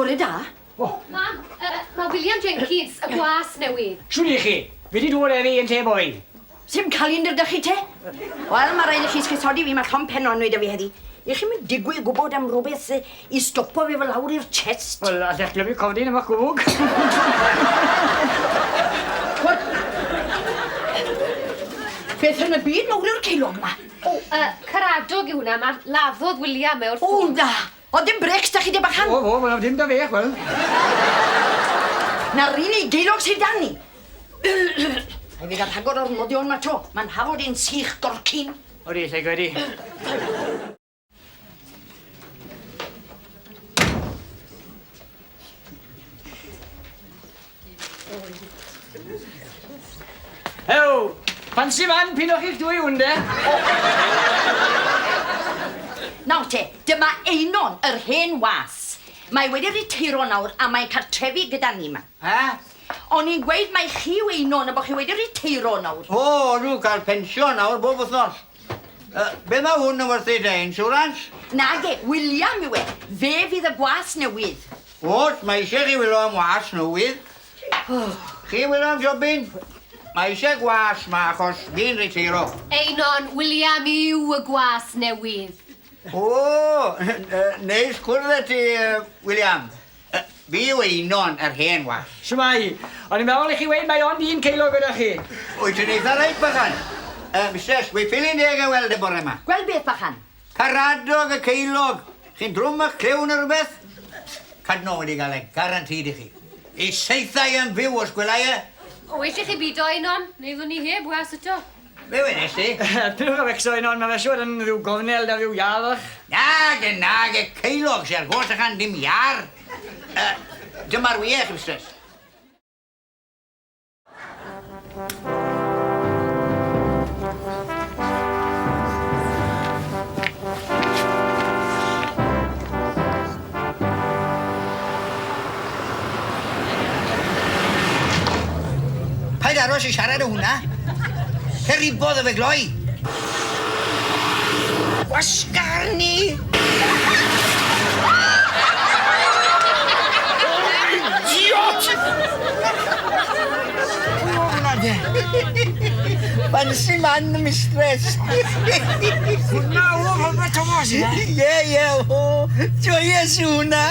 Bore da. Mam, mae William Jenkins, y gwas newydd. Siwn i chi, fe di dod ef i yn te boi. Sim calendar da chi te? Wel, mae rhaid i chi sgysodi fi, mae Tom Penonwyd â fi heddi. I chi'n mynd digwydd gwybod am rhywbeth i stopo fi fel lawr i'r chest. Wel, a ddech fi cofdi yma cwg. Beth yn y byd mawr yw'r ceilog yma? O, caradog yw hwnna, mae laddodd William e wrth O, da. O, dim brecs da chi di bachan? Wel, dim da fe, wel. Na'r unig geilog sydd dan ni. Ai fi gael rhagor o'r nodion ma to. Mae'n hafod ein sych gorcyn. Odi, lle gwedi. Ew, fansi fan, pinwch i'ch dwy wynde? Nawr te, dyma Einon, yr hen was. Mae wedi ritiro nawr a mae'n cartrefi gyda ni yma. O'n i'n gweud mae chi yw Einon a bod chi wedi ritiro nawr. O, nhw cael pensiwn nawr bob wythnos. Be mae hwn yn werthu dy insurance? Nage, William yw e. Fe fydd y gwas newydd. Oes, mae eisiau chi wylo am was newydd. Chi wylo am jobyn? Mae eisiau gwas ma achos fi'n ritiro. Einon, William yw y gwas newydd. O, neis cwrdd ti, William. Fi yw Einon yr hen was. Siwmai, o'n i'n meddwl i chi weid mae ond un ceilog gyda chi. Wyt ti'n eitha reit bachan? Mistes, wy ffilin deg a weld y bore yma. Gweld beth bachan? Caradog y ceilog. Chi'n drwm a'ch clewn ar rhywbeth? Cadno wedi gael e, garantid i chi. I seithau yn fyw os gwelai e. O, eisiau chi bido Einon? Neu ni heb was eto. Be wedys ti? Pynwch o fecso un o'n, mae fe siwr yn rhyw gofnel da rhyw iarach. Nage, ceilog sy'n gos achan dim iar. Dyma'r wych, mistes. Paid aros i siarad o hwnna. Ceribodd y fe gloi. Wasgarni! Idiot! O, hwnna de. Fansi man, mistress. Hwna o, hwna Thomas, ie? Ie, o. Joies hwnna.